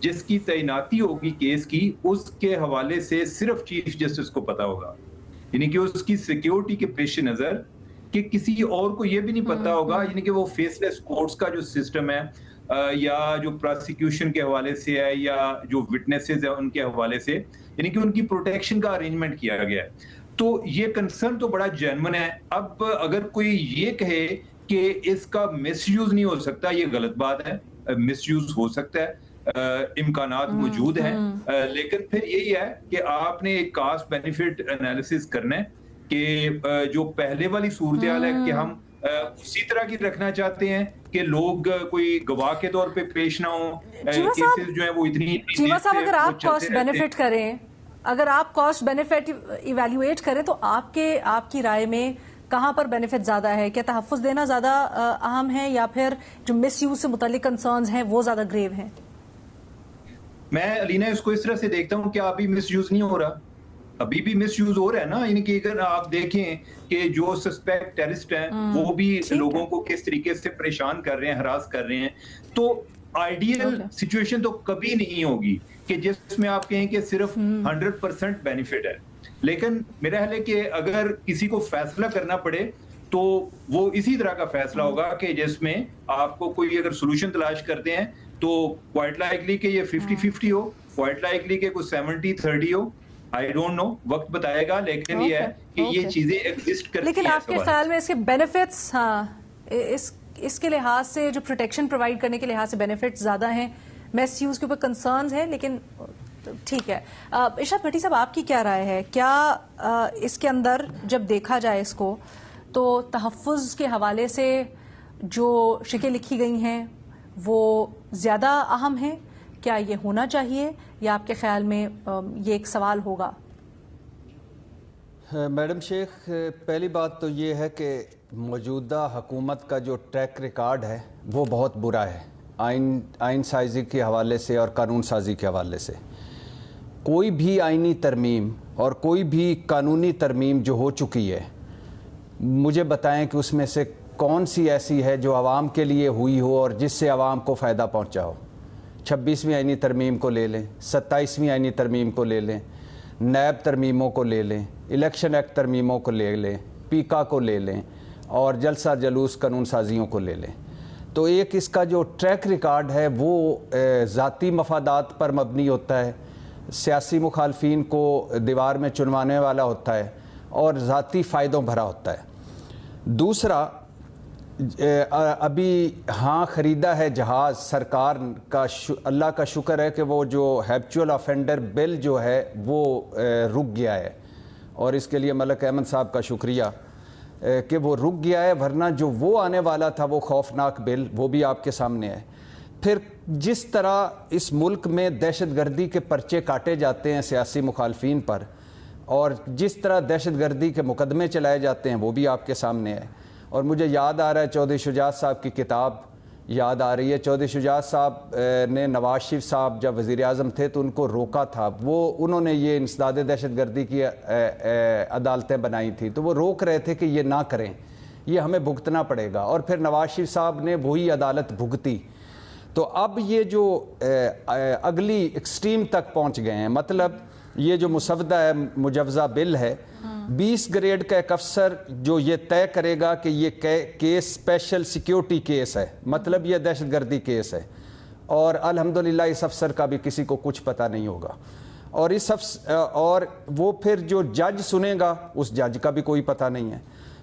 جس کی تعیناتی ہوگی کیس کی، اس کے حوالے سے صرف چیف جسٹس کو پتا ہوگا، یعنی کہ اس کی سیکیورٹی کے پیش نظر کہ کسی اور کو یہ بھی نہیں پتا ہوگا، یعنی کہ وہ فیس لیس کورٹس کا جو سسٹم ہے یا جو پراسیکیوشن کے حوالے سے ہے یا جو وٹنسز ہیں ان کے حوالے سے، یعنی کہ ان کی پروٹیکشن کا ارینجمنٹ کیا گیا ہے. تو یہ کنسرن تو بڑا جینون ہے. اب اگر کوئی یہ کہے کہ اس کا مس یوز نہیں ہو سکتا، یہ غلط بات ہے. مس یوز ہو سکتا ہے، امکانات موجود ہیں، لیکن پھر یہی ہے کہ آپ نے ایک کاسٹ بینیفٹ انالیسس کرنا ہے کہ جو پہلے والی صورتحال ہے کہ ہم اسی طرح کی رکھنا چاہتے ہیں کہ لوگ کوئی گواہ کے طور پہ پیش نہ ہوں، کیسز جو ہیں وہ اتنی چیما صاحب اگر آپ کاسٹ بینیفٹ کریں، اگر آپ کاسٹ بینیفٹ ایویلیویٹ کریں تو آپ کی رائے میں کہاں پر بینیفٹ زیادہ ہے؟ کیا تحفظ دینا زیادہ اہم ہے یا پھر جو مس یوز سے متعلق کنسرنز ہیں وہ زیادہ گریو ہیں؟ میں علینا اس کو اس طرح سے دیکھتا ہوں کہ ابھی مس یوز نہیں ہو رہا، ابھی بھی مس یوز ہو رہا ہے نا. یعنی کہ اگر آپ دیکھیں کہ جو سسپیکٹ ٹیررسٹ ہیں وہ بھی لوگوں کو کس طریقے سے پریشان کر رہے ہیں، ہراس کر رہے ہیں. تو آئیڈیل سچویشن تو کبھی نہیں ہوگی کہ جس میں آپ کہیں کہ صرف 100% بینیفٹ ہے. لیکن میرا خیال ہے کہ اگر کسی کو فیصلہ کرنا پڑے تو وہ اسی طرح کا فیصلہ ہوگا کہ جس میں آپ کو کوئی اگر سولوشن تلاش کرتے ہیں تو کوائٹ لائکلی کہ یہ 50-50 ہو، کوائٹ لائکلی کہ کوئی 70-30 ہو. I don't know، وقت بتائے گا، لیکن یہ ہے کہ یہ چیزیں ایگزسٹ کرتی ہیں. لیکن آپ کے خیال میں اس کے بینیفٹس، ہاں اس کے لحاظ سے جو پروٹیکشن پرووائڈ کرنے کے لحاظ سے بینیفٹس زیادہ ہیں، میس یوز کے اوپر کنسرنز ہیں، لیکن ٹھیک ہے. ارشاد بھٹی صاحب آپ کی کیا رائے ہے؟ کیا اس کے اندر جب دیکھا جائے اس کو تو تحفظ کے حوالے سے جو شکیں لکھی گئی ہیں وہ زیادہ اہم ہیں؟ کیا یہ ہونا چاہیے یا آپ کے خیال میں یہ ایک سوال ہوگا؟ میڈم شیخ، پہلی بات تو یہ ہے کہ موجودہ حکومت کا جو ٹریک ریکارڈ ہے وہ بہت برا ہے، آئین سازی کے حوالے سے اور قانون سازی کے حوالے سے. کوئی بھی آئینی ترمیم اور کوئی بھی قانونی ترمیم جو ہو چکی ہے، مجھے بتائیں کہ اس میں سے کون سی ایسی ہے جو عوام کے لیے ہوئی ہو اور جس سے عوام کو فائدہ پہنچا ہو. 26ویں آئینی ترمیم کو لے لیں، 27ویں آئینی ترمیم کو لے لیں، نیب ترمیموں کو لے لیں، الیکشن ایکٹ ترمیموں کو لے لیں، پیکا کو لے لیں اور جلسہ جلوس قانون سازیوں کو لے لیں. تو ایک اس کا جو ٹریک ریکارڈ ہے وہ ذاتی مفادات پر مبنی ہوتا ہے، سیاسی مخالفین کو دیوار میں چنوانے والا ہوتا ہے اور ذاتی فائدوں بھرا ہوتا ہے. دوسرا، ابھی ہاں خریدا ہے جہاز سرکار کا، اللہ کا شکر ہے کہ وہ جو ہیبچول آفینڈر بل جو ہے وہ رک گیا ہے، اور اس کے لیے ملک احمد صاحب کا شکریہ کہ وہ رک گیا ہے، ورنہ جو وہ آنے والا تھا وہ خوفناک بل وہ بھی آپ کے سامنے ہے. پھر جس طرح اس ملک میں دہشت گردی کے پرچے کاٹے جاتے ہیں سیاسی مخالفین پر، اور جس طرح دہشت گردی کے مقدمے چلائے جاتے ہیں وہ بھی آپ کے سامنے ہے. اور مجھے یاد آ رہا ہے چودھری شجاعت صاحب کی کتاب یاد آ رہی ہے. چودھری شجاعت صاحب نے نواز شریف صاحب جب وزیر اعظم تھے تو ان کو روکا تھا، انہوں نے یہ انسداد دہشت گردی کی عدالتیں بنائی تھی، تو وہ روک رہے تھے کہ یہ نہ کریں، یہ ہمیں بھگتنا پڑے گا، اور پھر نواز شریف صاحب نے وہی عدالت بھگتی. تو اب یہ جو اگلی ایکسٹریم تک پہنچ گئے ہیں، مطلب یہ جو مسودہ ہے، مجوزہ بل ہے، 20 گریڈ کا ایک افسر جو یہ طے کرے گا کہ یہ کیس اسپیشل سیکیورٹی کیس ہے، مطلب یہ دہشت گردی کیس ہے، اور الحمدللہ اس افسر کا بھی کسی کو کچھ پتہ نہیں ہوگا. اور وہ پھر جو جج سنے گا اس جج کا بھی کوئی پتہ نہیں ہے،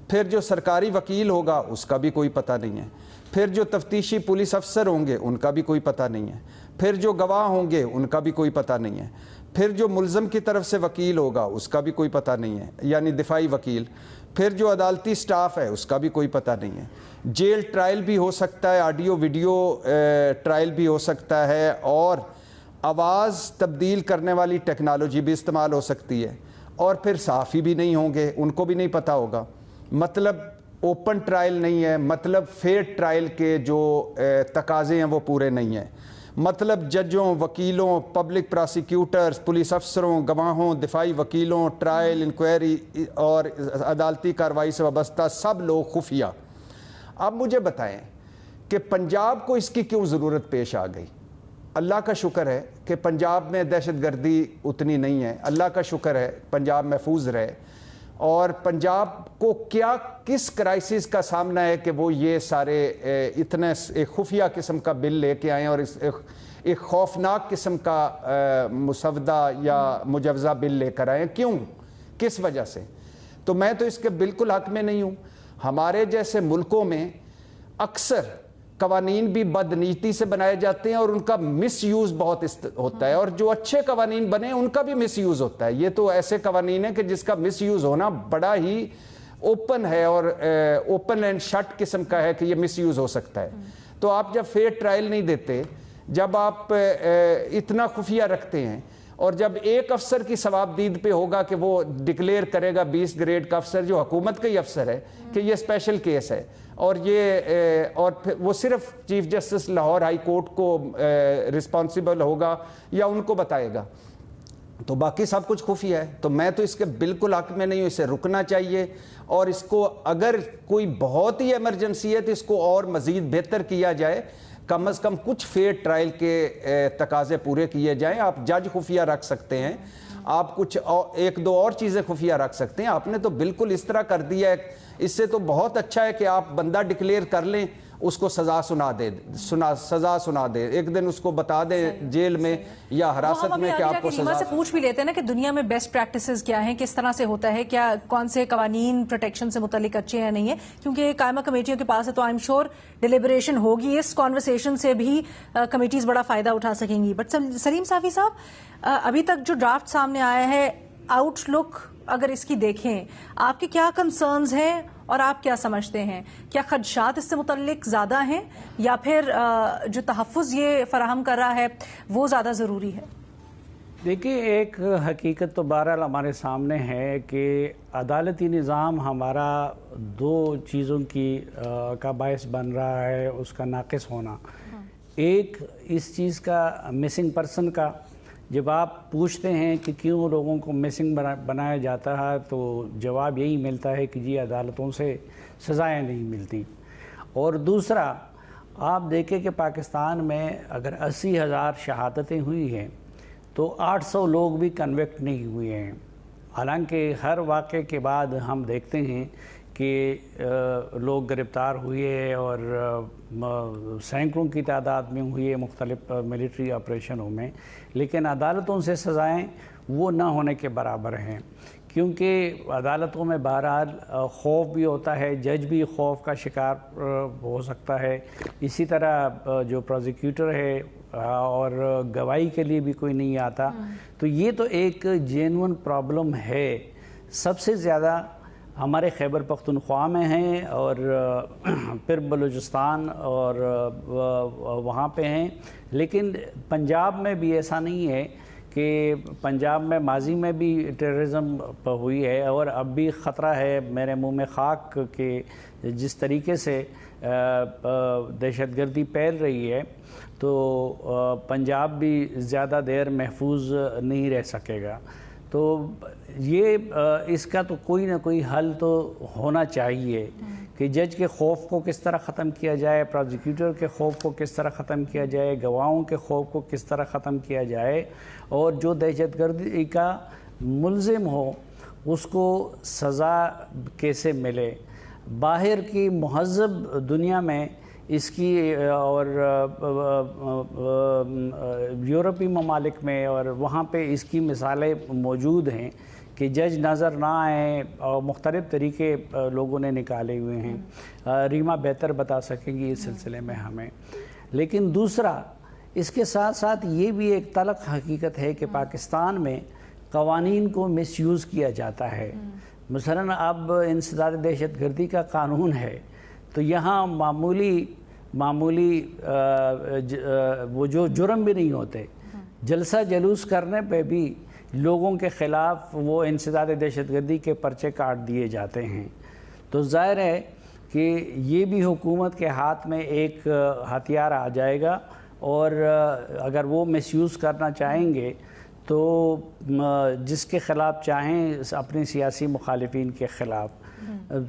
پھر جو سرکاری وکیل ہوگا اس کا بھی کوئی پتہ نہیں ہے، پھر جو تفتیشی پولیس افسر ہوں گے ان کا بھی کوئی پتہ نہیں ہے، پھر جو گواہ ہوں گے ان کا بھی کوئی پتہ نہیں ہے، پھر جو ملزم کی طرف سے وکیل ہوگا اس کا بھی کوئی پتہ نہیں ہے، یعنی دفاعی وکیل، پھر جو عدالتی سٹاف ہے اس کا بھی کوئی پتہ نہیں ہے. جیل ٹرائل بھی ہو سکتا ہے، آڈیو ویڈیو ٹرائل بھی ہو سکتا ہے، اور آواز تبدیل کرنے والی ٹیکنالوجی بھی استعمال ہو سکتی ہے، اور پھر صحافی بھی نہیں ہوں گے، ان کو بھی نہیں پتہ ہوگا. مطلب اوپن ٹرائل نہیں ہے، مطلب فیئر ٹرائل کے جو تقاضے ہیں وہ پورے نہیں ہیں، مطلب ججوں، وکیلوں، پبلک پراسیکیوٹرز، پولیس افسروں، گواہوں، دفاعی وکیلوں، ٹرائل، انکوائری اور عدالتی کارروائی سے وابستہ سب لوگ خفیہ. اب مجھے بتائیں کہ پنجاب کو اس کی کیوں ضرورت پیش آ گئی؟ اللہ کا شکر ہے کہ پنجاب میں دہشت گردی اتنی نہیں ہے، اللہ کا شکر ہے پنجاب محفوظ رہے، اور پنجاب کو کیا کس کرائسس کا سامنا ہے کہ وہ یہ سارے اتنے ایک خفیہ قسم کا بل لے کے آئیں اور ایک خوفناک قسم کا مسودہ یا مجوزہ بل لے کر آئیں، کیوں، کس وجہ سے؟ تو میں تو اس کے بالکل حق میں نہیں ہوں۔ ہمارے جیسے ملکوں میں اکثر قوانین بھی بدنیتی سے بنائے جاتے ہیں اور ان کا مس یوز بہت ہوتا ہے، اور جو اچھے قوانین بنے ان کا بھی مس یوز ہوتا ہے۔ یہ تو ایسے قوانین ہیں کہ جس کا مس یوز ہونا بڑا ہی اوپن ہے اور اوپن اینڈ شٹ قسم کا ہے کہ یہ مس یوز ہو سکتا ہے۔ تو آپ جب فیئر ٹرائل نہیں دیتے، جب آپ اتنا خفیہ رکھتے ہیں، اور جب ایک افسر کی ثوابدید پہ ہوگا کہ وہ ڈکلیئر کرے گا 20 گریڈ کا افسر جو حکومت کا ہی افسر ہے کہ یہ اسپیشل کیس ہے، اور پھر وہ صرف chief justice Lahore high court کو رسپانسیبل ہوگا یا ان کو بتائے گا، تو باقی سب کچھ خفیہ ہے۔ تو میں تو اس کے بالکل حق میں نہیں ہوں، اسے رکنا چاہیے، اور اس کو اگر کوئی بہت ہی ایمرجنسی ہے تو اس کو اور مزید بہتر کیا جائے، کم از کم کچھ فیئر ٹرائل کے تقاضے پورے کیے جائیں۔ آپ جج خفیہ رکھ سکتے ہیں، آپ کچھ ایک دو اور چیزیں خفیہ رکھ سکتے ہیں، آپ نے تو بالکل اس طرح کر دیا ہے۔ اس سے تو بہت اچھا ہے کہ آپ بندہ ڈکلیئر کر لیں، اس کو سزا سنا دے، ایک دن اس کو بتا دیں جیل میں یا حراست میں کہ آپ کو سزا۔ سے پوچھ بھی لیتے ہیں نا کہ دنیا میں بیسٹ پریکٹسز کیا ہیں، کس طرح سے ہوتا ہے، کیا کون سے قوانین پروٹیکشن سے متعلق اچھے ہیں نہیں ہیں، کیونکہ قائمہ کمیٹیوں کے پاس ہے تو آئی ایم شیور ڈیلیبریشن ہوگی، اس کانورسیشن سے بھی کمیٹیز بڑا فائدہ اٹھا سکیں گی۔ بٹ سلیم صافی صاحب، ابھی تک جو ڈرافٹ سامنے آیا ہے، آؤٹ لک اگر اس کی دیکھیں، آپ کے کیا کنسرنز ہیں اور آپ کیا سمجھتے ہیں؟ کیا خدشات اس سے متعلق زیادہ ہیں یا پھر جو تحفظ یہ فراہم کر رہا ہے وہ زیادہ ضروری ہے؟ دیکھیے، ایک حقیقت تو بہرحال ہمارے سامنے ہے کہ عدالتی نظام ہمارا دو چیزوں کا باعث بن رہا ہے، اس کا ناقص ہونا۔ ایک اس چیز کا مسنگ پرسن کا، جب آپ پوچھتے ہیں کہ کیوں لوگوں کو مسنگ بنایا جاتا ہے تو جواب یہی ملتا ہے کہ جی عدالتوں سے سزائیں نہیں ملتی۔ اور دوسرا، آپ دیکھیں کہ پاکستان میں اگر 80,000 شہادتیں ہوئی ہیں تو 800 لوگ بھی کنوکٹ نہیں ہوئے ہیں، حالانکہ ہر واقعے کے بعد ہم دیکھتے ہیں کہ لوگ گرفتار ہوئے اور سینکڑوں کی تعداد میں ہوئے مختلف ملٹری آپریشنوں میں، لیکن عدالتوں سے سزائیں وہ نہ ہونے کے برابر ہیں، کیونکہ عدالتوں میں بہرحال خوف بھی ہوتا ہے، جج بھی خوف کا شکار ہو سکتا ہے، اسی طرح جو پروزیکیوٹر ہے اور گواہی کے لیے بھی کوئی نہیں آتا۔ تو یہ تو ایک جینون پرابلم ہے، سب سے زیادہ ہمارے خیبر پختونخوا میں ہیں اور پھر بلوچستان اور وہاں پہ ہیں، لیکن پنجاب میں بھی ایسا نہیں ہے کہ پنجاب میں ماضی میں بھی ٹیررزم ہوئی ہے اور اب بھی خطرہ ہے میرے منہ میں خاک کہ جس طریقے سے دہشت گردی پھیل رہی ہے تو پنجاب بھی زیادہ دیر محفوظ نہیں رہ سکے گا۔ تو یہ اس کا تو کوئی نہ کوئی حل تو ہونا چاہیے کہ جج کے خوف کو کس طرح ختم کیا جائے، پروزیکیوٹر کے خوف کو کس طرح ختم کیا جائے، گواہوں کے خوف کو کس طرح ختم کیا جائے، اور جو دہشت گردی کا ملزم ہو اس کو سزا کیسے ملے۔ باہر کی مہذب دنیا میں اس کی اور یورپی ممالک میں اور وہاں پہ اس کی مثالیں موجود ہیں کہ جج نظر نہ آئیں اور مختلف طریقے لوگوں نے نکالے ہوئے ہیں۔ ریما بہتر بتا سکیں گی اس سلسلے میں ہمیں۔ لیکن دوسرا، اس کے ساتھ ساتھ یہ بھی ایک تلخ حقیقت ہے کہ پاکستان میں قوانین کو مس یوز کیا جاتا ہے۔ مثلاً اب انسداد دہشت گردی کا قانون ہے تو یہاں معمولی وہ جو جرم بھی نہیں ہوتے، جلسہ جلوس کرنے پہ بھی لوگوں کے خلاف وہ انسداد دہشت گردی کے پرچے کاٹ دیے جاتے ہیں۔ تو ظاہر ہے کہ یہ بھی حکومت کے ہاتھ میں ایک ہتھیار آ جائے گا، اور اگر وہ مس یوز کرنا چاہیں گے تو جس کے خلاف چاہیں اپنے سیاسی مخالفین کے خلاف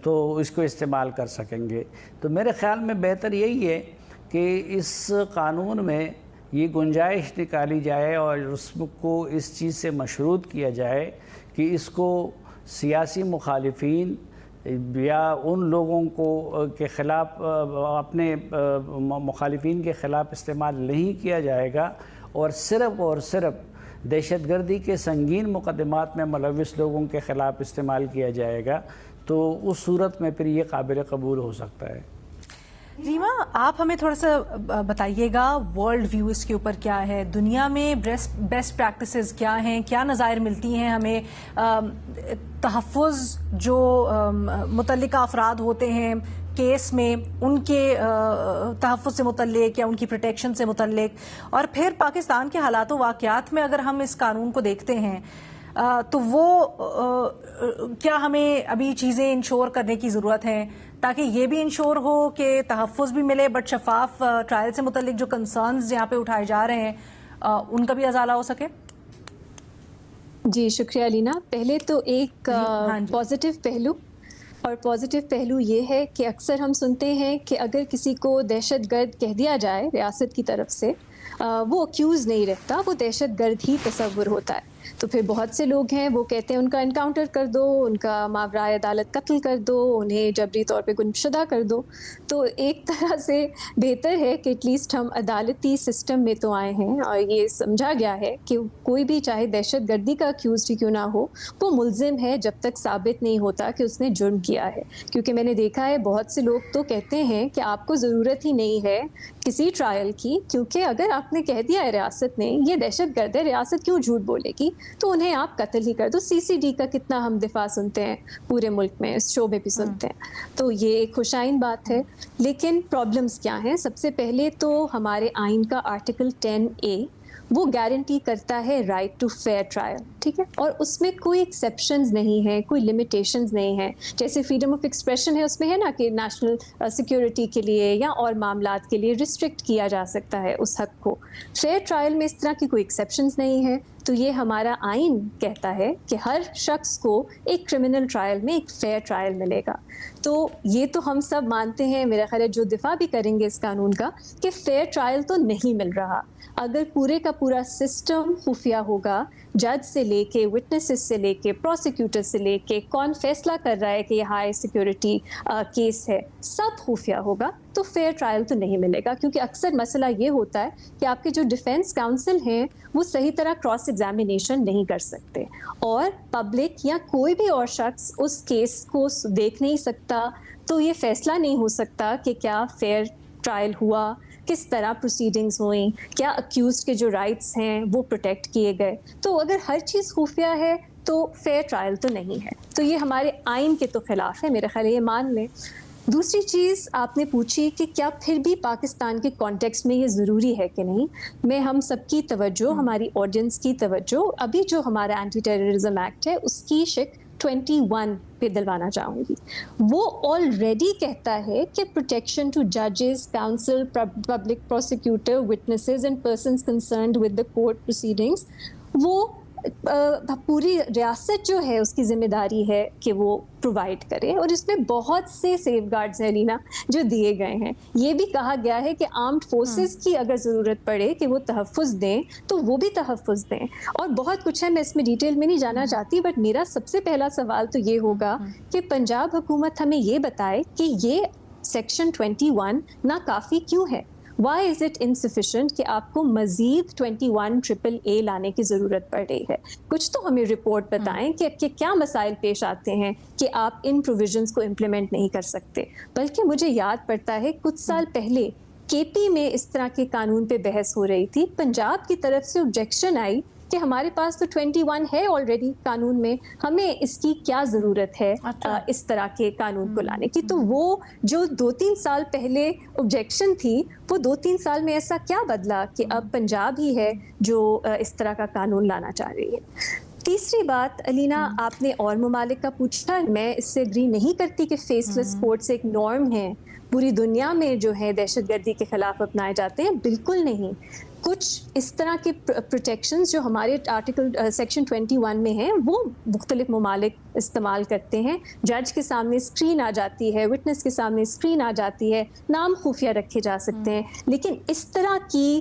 تو اس کو استعمال کر سکیں گے۔ تو میرے خیال میں بہتر یہی ہے کہ اس قانون میں یہ گنجائش نکالی جائے اور اس کو اس چیز سے مشروط کیا جائے کہ اس کو سیاسی مخالفین یا ان لوگوں کو کے خلاف اپنے مخالفین کے خلاف استعمال نہیں کیا جائے گا اور صرف دہشت گردی کے سنگین مقدمات میں ملوث لوگوں کے خلاف استعمال کیا جائے گا، تو اس صورت میں پھر یہ قابل قبول ہو سکتا ہے۔ ریما، آپ ہمیں تھوڑا سا بتائیے گا ورلڈ ویو اس کے اوپر کیا ہے، دنیا میں بیسٹ پریکٹسز کیا ہیں، کیا نظائر ملتی ہیں ہمیں، تحفظ جو متعلقہ افراد ہوتے ہیں کیس میں ان کے تحفظ سے متعلق یا ان کی پروٹیکشن سے متعلق، اور پھر پاکستان کے حالات و واقعات میں اگر ہم اس قانون کو دیکھتے ہیں تو وہ کیا ہمیں ابھی چیزیں انشور کرنے کی ضرورت ہے تاکہ یہ بھی انشور ہو کہ تحفظ بھی ملے بٹ شفاف ٹرائل سے متعلق جو کنسرنز یہاں پہ اٹھائے جا رہے ہیں ان کا بھی ازالہ ہو سکے؟ جی شکریہ لینا۔ پہلے تو ایک پازیٹیو پہلو، اور پازیٹیو پہلو یہ ہے کہ اکثر ہم سنتے ہیں کہ اگر کسی کو دہشت گرد کہہ دیا جائے ریاست کی طرف سے، وہ اکیوز نہیں رہتا، وہ دہشت گرد ہی تصور ہوتا ہے۔ تو پھر بہت سے لوگ ہیں وہ کہتے ہیں ان کا انکاؤنٹر کر دو، ان کا ماورائے عدالت قتل کر دو، انہیں جبری طور پہ گمشدہ کر دو۔ تو ایک طرح سے بہتر ہے کہ ایٹ لیسٹ ہم عدالتی سسٹم میں تو آئے ہیں اور یہ سمجھا گیا ہے کہ کوئی بھی چاہے دہشت گردی کا اکیوزڈ ہی کیوں نہ ہو، وہ ملزم ہے جب تک ثابت نہیں ہوتا کہ اس نے جرم کیا ہے۔ کیونکہ میں نے دیکھا ہے بہت سے لوگ تو کہتے ہیں کہ آپ کو ضرورت ہی نہیں ہے کسی ٹرائل کی، کیونکہ اگر آپ نے کہہ دیا ہے ریاست نے یہ دہشت گرد ہے، ریاست کیوں جھوٹ بولے گی، تو انہیں آپ قتل ہی کر دو۔ سی سی ڈی کا کتنا ہم دفاع سنتے ہیں پورے ملک میں، اس شعبے بھی سنتے ہیں، تو یہ ایک خوشائن بات ہے۔ لیکن پرابلمز کیا ہیں؟ سب سے پہلے تو ہمارے آئین کا آرٹیکل 10A وہ گارنٹی کرتا ہے رائٹ ٹو فیئر ٹرائل، ٹھیک ہے، اور اس میں کوئی ایکسیپشنز نہیں ہیں، کوئی لمیٹیشنز نہیں ہیں۔ جیسے فریڈم آف ایکسپریشن ہے، اس میں ہے نا کہ نیشنل سیکیورٹی کے لیے یا اور معاملات کے لیے ریسٹرکٹ کیا جا سکتا ہے اس حق کو۔ فیئر ٹرائل میں اس طرح کی کوئی ایکسیپشنز نہیں ہے۔ تو یہ ہمارا آئین کہتا ہے کہ ہر شخص کو ایک کرمنل ٹرائل میں ایک فیئر ٹرائل ملے گا۔ تو یہ تو ہم سب مانتے ہیں، میرا خیال ہے جو دفاع بھی کریں گے اس قانون کا، کہ فیئر ٹرائل تو نہیں مل رہا۔ اگر پورے کا پورا سسٹم خفیہ ہوگا، جج سے لے کے وٹنسز سے لے کے پروسیکیوٹر سے لے کے کون فیصلہ کر رہا ہے کہ یہ ہائی سیکیورٹی کیس ہے، سب خفیہ ہوگا، تو فیئر ٹرائل تو نہیں ملے گا۔ کیونکہ اکثر مسئلہ یہ ہوتا ہے کہ آپ کے جو ڈیفینس کاؤنسل ہیں وہ صحیح طرح کراس ایگزامینیشن نہیں کر سکتے، اور پبلک یا کوئی بھی اور شخص اس کیس کو دیکھ نہیں سکتا، تو یہ فیصلہ نہیں ہو سکتا کہ کیا فیئر ٹرائل ہوا، کس طرح پروسیڈنگز ہوئیں، کیا اکیوزڈ کے جو رائٹس ہیں وہ پروٹیکٹ کیے گئے۔ تو اگر ہر چیز خفیہ ہے تو فیئر ٹرائل تو نہیں ہے، تو یہ ہمارے آئین کے تو خلاف ہے، میرے خیال یہ مان لیں۔ دوسری چیز آپ نے پوچھی کہ کیا پھر بھی پاکستان کے کانٹیکسٹ میں یہ ضروری ہے کہ نہیں، میں ہم سب کی توجہ، ہماری آڈینس کی توجہ ابھی جو ہمارا اینٹی ٹیررزم ایکٹ ہے اس کی شک 21 پہ دلوانا چاہوں گی۔ وہ آلریڈی کہتا ہے کہ پروٹیکشن ٹو ججز، counsel, public prosecutor, witnesses and persons concerned with the court proceedings, وہ پوری ریاست جو ہے اس کی ذمہ داری ہے کہ وہ پرووائڈ کرے، اور اس میں بہت سے سیف گارڈز ہیں لینا جو دیے گئے ہیں۔ یہ بھی کہا گیا ہے کہ آرمڈ فورسز کی اگر ضرورت پڑے کہ وہ تحفظ دیں تو وہ بھی تحفظ دیں، اور بہت کچھ ہے، میں اس میں ڈیٹیل میں نہیں جانا چاہتی، بٹ میرا سب سے پہلا سوال تو یہ ہوگا کہ پنجاب حکومت ہمیں یہ بتائے کہ یہ سیکشن 21 ناکافی کیوں ہے۔ Why is it insufficient کہ آپ کو مزید 21AAA لانے کی ضرورت پڑ رہی ہے؟ کچھ تو ہمیں رپورٹ بتائیں کہ کیا مسائل پیش آتے ہیں کہ آپ ان پروویژنس کو امپلیمنٹ نہیں کر سکتے۔ بلکہ مجھے یاد پڑتا ہے کچھ سال پہلے کے پی میں اس طرح کے قانون پہ بحث ہو رہی تھی، پنجاب کی طرف سے آبجیکشن آئی کہ ہمارے پاس تو 21 ہے آلریڈی قانون میں، ہمیں اس کی کیا ضرورت ہے اس طرح کے قانون کو لانے کی۔ تو وہ جو 2-3 سال پہلے آبجیکشن تھی، وہ 2-3 سال میں ایسا کیا بدلا کہ اب پنجاب ہی ہے جو اس طرح کا قانون لانا چاہ رہی ہے۔ تیسری بات علینا، آپ نے اور ممالک کا پوچھا، میں اس سے اگری نہیں کرتی کہ فیس لیس کورٹس ایک نارم ہے پوری دنیا میں جو ہے دہشت گردی کے خلاف اپنائے جاتے ہیں، بالکل نہیں۔ کچھ اس طرح کے پروٹیکشنز جو ہمارے آرٹیکل سیکشن 21 میں ہیں وہ مختلف ممالک استعمال کرتے ہیں۔ جج کے سامنے اسکرین آ جاتی ہے، وٹنس کے سامنے اسکرین آ جاتی ہے، نام خفیہ رکھے جا سکتے ہیں، لیکن اس طرح کی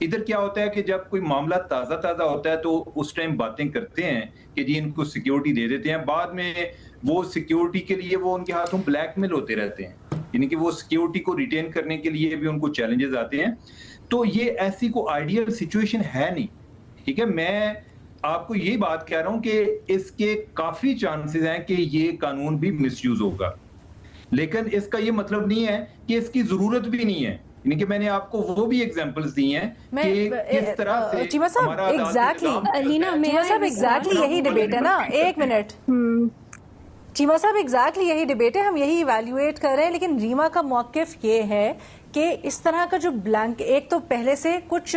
ادھر کیا ہوتا ہے کہ جب کوئی معاملہ تازہ ہوتا ہے تو اس ٹائم باتیں کرتے ہیں کہ جی ان کو سیکیورٹی دے دیتے ہیں, بعد میں وہ سیکیورٹی کے لیے وہ ان کے ہاتھوں بلیک میل ہوتے رہتے ہیں, یعنی کہ وہ سیکیورٹی کو ریٹین کرنے کے لیے بھی ان کو چیلنجز آتے ہیں. تو یہ ایسی کو آئیڈیل سچویشن ہے نہیں, ٹھیک ہے. میں آپ کو یہی بات کہہ رہا ہوں کہ اس کے کافی چانسز ہیں کہ یہ قانون بھی مس یوز ہوگا, لیکن اس کا یہ مطلب نہیں ہے کہ اس کی ضرورت بھی نہیں ہے. یعنی کہ میں نے آپ کو وہ بھی ایگزامپلز دی ہیں کہ کس طرح سے چیمہ صاحب ایگزیکٹلی یہی ڈیبیٹ ہے نا. ایک منٹ چیمہ صاحب, ایگزیکٹلی یہی ڈیبیٹ ہے, ہم یہی ایویلیویٹ کر رہے ہیں. لیکن ریما کا موقف یہ ہے کہ اس طرح کا جو بلینک, ایک تو پہلے سے کچھ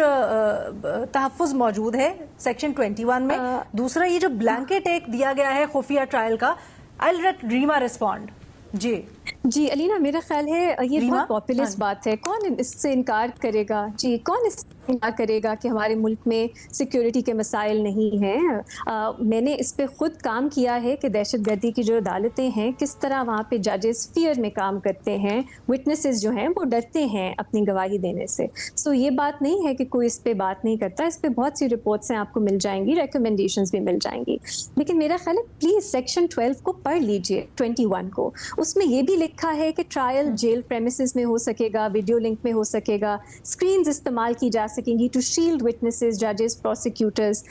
تحفظ موجود ہے سیکشن 21 میں, دوسرا یہ جو بلینکٹ ایک دیا گیا ہے خفیہ ٹرائل کا. I'll let Reema respond. جی علینا, میرا خیال ہے یہ بہت پاپولر بات ہے. کون اس سے انکار کرے گا, جی کون اس سے انکار کرے گا کہ ہمارے ملک میں سیکیورٹی کے مسائل نہیں ہیں. میں نے اس پہ خود کام کیا ہے کہ دہشت گردی کی جو عدالتیں ہیں کس طرح وہاں پہ ججز فیئر میں کام کرتے ہیں, وٹنسز جو ہیں وہ ڈرتے ہیں اپنی گواہی دینے سے. سو یہ بات نہیں ہے کہ کوئی اس پہ بات نہیں کرتا, اس پہ بہت سی رپورٹس ہیں آپ کو مل جائیں گی, ریکمنڈیشنز بھی مل جائیں گی. لیکن میرا خیال ہے پلیز سیکشن 12 کو پڑھ لیجئے, 21 کو. اس میں یہ بھی لکھا ہے کہ ٹرائل جیل پریمیسز میں ہو سکے گا, ویڈیو لنک میں ہو سکے گا, اسکرینز استعمال کی جا سکیں گی ٹو شیلڈ وٹنسز, ججز, پروسیکیوٹرز.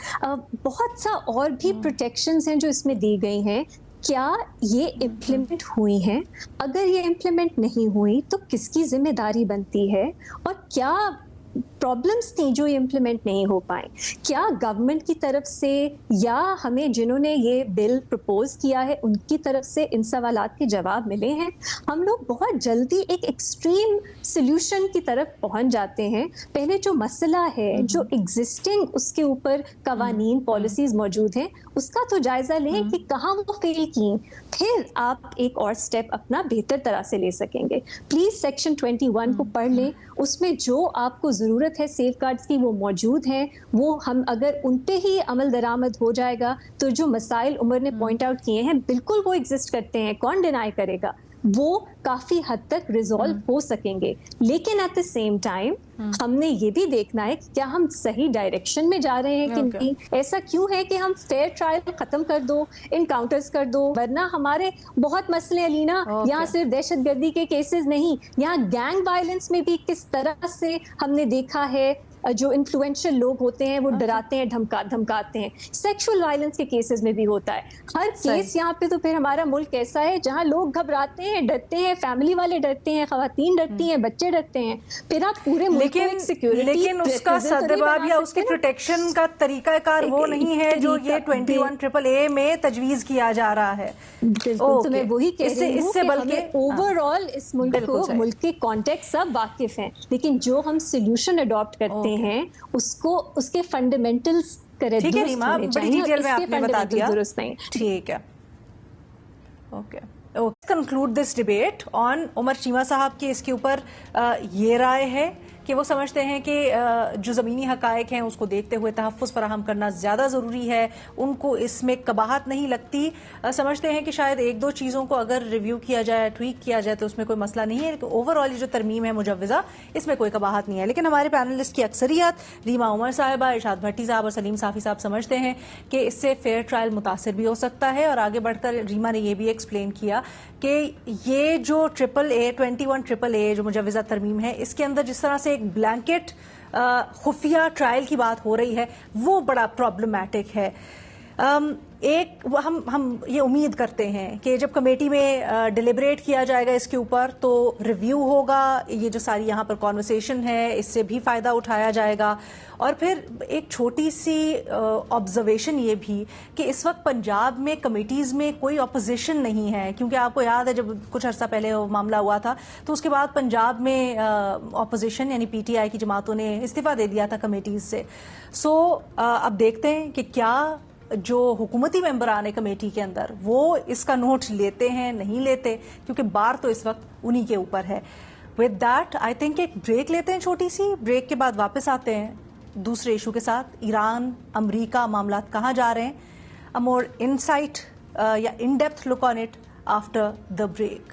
بہت سا اور بھی پروٹیکشنز ہیں جو اس میں دی گئی ہیں. کیا یہ امپلیمنٹ ہوئی ہیں؟ اگر یہ امپلیمنٹ نہیں ہوئی تو کس کی ذمہ داری بنتی ہے, اور کیا پرابلمس تھیں جو امپلیمنٹ نہیں ہو پائیں؟ کیا گورنمنٹ کی طرف سے یا ہمیں جنہوں نے یہ بل پرپوز کیا ہے ان کی طرف سے ان سوالات کے جواب ملے ہیں؟ ہم لوگ بہت جلدی ایک ایکسٹریم سلیوشن کی طرف پہنچ جاتے ہیں. پہلے جو مسئلہ ہے, جو ایگزسٹنگ اس کے اوپر قوانین, پالیسیز موجود ہیں, اس کا تو جائزہ لیں کہ کہاں وہ فیل کی, پھر آپ ایک اور سٹیپ اپنا بہتر طرح سے لے سکیں گے. پلیز سیکشن 21 کو پڑھ لیں, اس میں جو آپ کو ضرورت ہے سیف گارڈز کی وہ موجود ہیں. وہ ہم اگر ان پہ ہی عمل درآمد ہو جائے گا تو جو مسائل عمر نے پوائنٹ آؤٹ کیے ہیں بالکل وہ ایگزسٹ کرتے ہیں, کون ڈینائی کرے گا, وہ کافی حد تک ریزالو ہو سکیں گے. لیکن ایٹ دا سیم ٹائم ہم نے یہ بھی دیکھنا ہے کہ کیا ہم صحیح ڈائریکشن میں جا رہے ہیں کہ نہیں. ایسا کیوں ہے کہ ہم فیئر ٹرائل ختم کر دو, انکاؤنٹرز کر دو, ورنہ ہمارے بہت مسئلے علینا, یہاں صرف دہشت گردی کے کیسز نہیں, یہاں گینگ وائلنس میں بھی کس طرح سے ہم نے دیکھا ہے جو انفلوئنشل لوگ ہوتے ہیں وہ ڈراتے ہیں, دھمکاتے ہیں. سیکشول وائلنس کے کیسز میں بھی ہوتا ہے. ہر کیس یہاں پہ تو پھر ہمارا ملک ایسا ہے جہاں لوگ گھبراتے ہیں, ڈرتے ہیں, فیملی والے ڈرتے ہیں, خواتین ڈرتی ہیں, بچے ڈرتے ہیں. پھر آپ پورے ملک کو ایک سیکیورٹی, لیکن اس کا سدباب یا اس کی پروٹیکشن کا طریقہ کار وہ نہیں ہے جو یہ 21AA میں تجویز کیا جا رہا ہے. بالکل, تو میں وہی کہہ رہی ہوں کہ ہمیں اوور آل اس ملک کو, ملک کے کانٹیکٹ سب واقف ہیں, لیکن جو ہم سولوشن اڈاپٹ کرتے ہیں اس کو, اس کے فنڈامنٹلز ٹھیک ہے ریما, بڑی ڈیٹیل میں آپ نے بتا دیا. ٹھیک ہے, اوکے. کنکلوڈ دس ڈیبیٹ آن عمر چیمہ صاحب کی اس کے اوپر یہ رائے ہے کہ وہ سمجھتے ہیں کہ جو زمینی حقائق ہیں اس کو دیکھتے ہوئے تحفظ فراہم کرنا زیادہ ضروری ہے. ان کو اس میں قباحت نہیں لگتی, سمجھتے ہیں کہ شاید ایک دو چیزوں کو اگر ریویو کیا جائے, ٹویک کیا جائے تو اس میں کوئی مسئلہ نہیں ہے, لیکن اوور آل جو ترمیم ہے مجوزہ اس میں کوئی قباحت نہیں ہے. لیکن ہمارے پینلسٹ کی اکثریت ریما عمر صاحبہ, ارشاد بھٹی صاحب اور سلیم صافی صاحب سمجھتے ہیں کہ اس سے فیئر ٹرائل متاثر بھی ہو سکتا ہے. اور آگے بڑھ کر ریما نے یہ بھی ایکسپلین کیا کہ یہ جو 21AA جو مجوزہ ترمیم ہے, اس کے اندر جس طرح سے ایک بلینکٹ خفیہ ٹرائل کی بات ہو رہی ہے وہ بڑا پرابلمٹک ہے. ایک ہم یہ امید کرتے ہیں کہ جب کمیٹی میں ڈیلیبریٹ کیا جائے گا اس کے اوپر تو ریویو ہوگا, یہ جو ساری یہاں پر کانورسیشن ہے اس سے بھی فائدہ اٹھایا جائے گا. اور پھر ایک چھوٹی سی آبزرویشن یہ بھی کہ اس وقت پنجاب میں کمیٹیز میں کوئی اپوزیشن نہیں ہے, کیونکہ آپ کو یاد ہے جب کچھ عرصہ پہلے وہ معاملہ ہوا تھا تو اس کے بعد پنجاب میں اپوزیشن یعنی PTI کی جماعتوں نے استعفیٰ دے دیا تھا کمیٹیز سے. سو اب دیکھتے ہیں کہ کیا جو حکومتی ممبران کمیٹی کے اندر وہ اس کا نوٹ لیتے ہیں نہیں لیتے, کیونکہ بار تو اس وقت انہی کے اوپر ہے. ود دیٹ آئی تھنک ایک بریک لیتے ہیں, چھوٹی سی بریک کے بعد واپس آتے ہیں دوسرے ایشو کے ساتھ. ایران امریکہ معاملات کہاں جا رہے ہیں, a more insight یا in depth look on it after the break.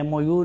MOU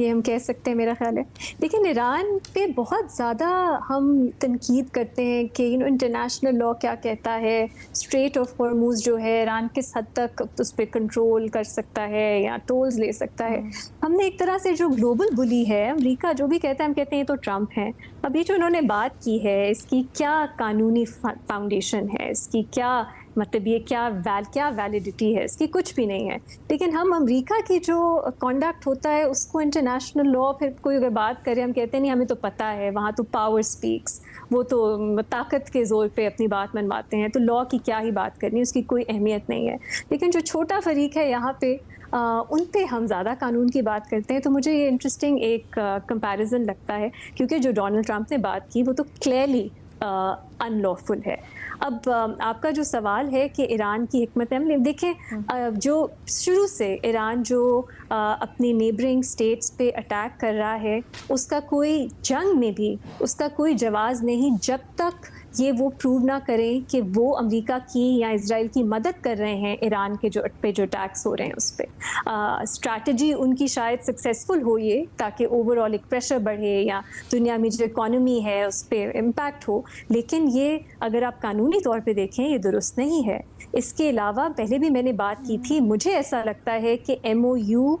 یہ ہم کہہ سکتے ہیں میرا خیال ہے. لیکن ایران پہ بہت زیادہ ہم تنقید کرتے ہیں کہ انٹرنیشنل لا کیا کہتا ہے, اسٹریٹ آف ہارموز جو ہے ایران کس حد تک اس پہ کنٹرول کر سکتا ہے یا ٹولز لے سکتا ہے. ہم نے ایک طرح سے جو گلوبل بلی ہے امریکہ جو بھی کہتا ہے ہم کہتے ہیں تو ٹرمپ ہیں. ابھی جو انہوں نے بات کی ہے اس کی کیا قانونی فاؤنڈیشن ہے, اس کی کیا مطلب یہ کیا ویلیڈیٹی ہے, اس کی کچھ بھی نہیں ہے. لیکن ہم امریکہ کی جو کانڈکٹ ہوتا ہے اس کو انٹرنیشنل لا پھر کوئی اگر بات کرے ہم کہتے ہیں نہیں ہمیں تو پتہ ہے, وہاں تو پاور اسپیکس, وہ تو طاقت کے زور پہ اپنی بات منواتے ہیں, تو لا کی کیا ہی بات کرنی, اس کی کوئی اہمیت نہیں ہے. لیکن جو چھوٹا فریق ہے یہاں پہ ان پہ ہم زیادہ قانون کی بات کرتے ہیں. تو مجھے یہ انٹرسٹنگ ایک کمپیریزن لگتا ہے کیونکہ جو ڈونلڈ ٹرمپ نے بات کی وہ تو کلیئرلی ان لافل ہے. اب آپ کا جو سوال ہے کہ ایران کی حکمت عملی, دیکھیں جو شروع سے ایران جو اپنی نیبرنگ سٹیٹس پہ اٹیک کر رہا ہے اس کا کوئی جنگ میں بھی اس کا کوئی جواز نہیں جب تک یہ وہ پروو نہ کریں کہ وہ امریکہ کی یا اسرائیل کی مدد کر رہے ہیں ایران کے جو اٹیکس ہو رہے ہیں اس پہ. اسٹریٹجی ان کی شاید سکسیزفل ہو یہ تاکہ اوور آل ایک پریشر بڑھے یا دنیا میں جو اکانومی ہے اس پہ امپیکٹ ہو, لیکن یہ اگر آپ قانونی طور پہ دیکھیں یہ درست نہیں ہے. اس کے علاوہ پہلے بھی میں نے بات کی تھی, مجھے ایسا لگتا ہے کہ MOU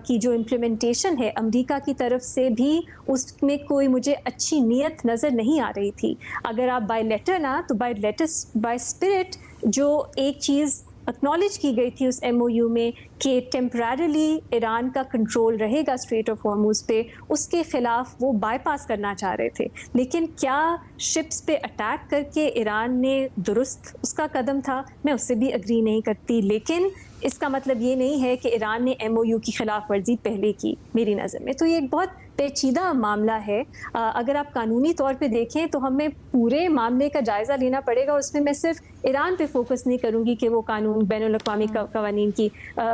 کی جو امپلیمنٹیشن ہے امریکہ کی طرف سے بھی اس میں کوئی مجھے اچھی نیت نظر نہیں آ رہی تھی. اگر آپ بائی لیٹر نا تو بائی اسپرٹ جو ایک چیز اکنالج کی گئی تھی اس MOU میں کہ ٹیمپرریلی ایران کا کنٹرول رہے گا اسٹریٹ آف ہارموز پہ, اس کے خلاف وہ بائی پاس کرنا چاہ رہے تھے. لیکن کیا شپس پہ اٹیک کر کے ایران نے درست اس کا قدم تھا, میں اس سے بھی اگری نہیں کرتی. لیکن اس کا مطلب یہ نہیں ہے کہ ایران نے MOU کی خلاف ورزی پہلے کی میری نظر میں. تو یہ ایک بہت پیچیدہ معاملہ ہے. اگر آپ قانونی طور پہ دیکھیں تو ہمیں پورے معاملے کا جائزہ لینا پڑے گا. اس میں میں صرف ایران پہ فوکس نہیں کروں گی کہ وہ قانون بین الاقوامی قوانین کی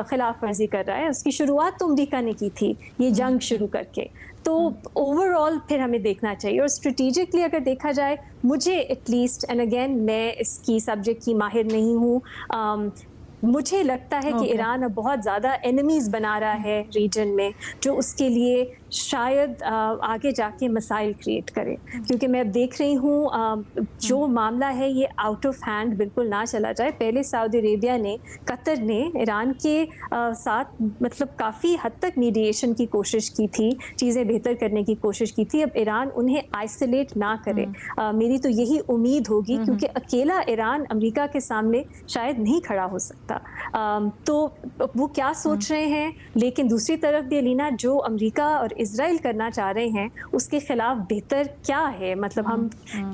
خلاف ورزی کر رہا ہے. اس کی شروعات تو امریکہ نے کی تھی یہ جنگ شروع کر کے. تو اوور آل پھر ہمیں دیکھنا چاہیے. اور اسٹریٹجکلی اگر دیکھا جائے مجھے ایٹ لیسٹ, اینڈ اگین میں اس کی سبجیکٹ کی ماہر نہیں ہوں, مجھے لگتا ہے کہ ایران اب بہت زیادہ اینیمیز بنا رہا ہے ریجن میں جو اس کے لیے شاید آگے جا کے مسائل کریٹ کرے. کیونکہ میں اب دیکھ رہی ہوں جو معاملہ ہے یہ آؤٹ آف ہینڈ بالکل نہ چلا جائے. پہلے سعودی عربیہ نے, قطر نے ایران کے ساتھ مطلب کافی حد تک میڈیشن کی کوشش کی تھی, چیزیں بہتر کرنے کی کوشش کی تھی. اب ایران انہیں آئسولیٹ نہ کرے, میری تو یہی امید ہوگی کیونکہ اکیلا ایران امریکہ کے سامنے شاید نہیں کھڑا ہو سکتا. تو وہ کیا سوچ رہے ہیں. لیکن دوسری طرف بھی الینا جو امریکہ اور اسرائیل کرنا چاہ رہے ہیں اس کے خلاف بہتر کیا ہے, مطلب ہم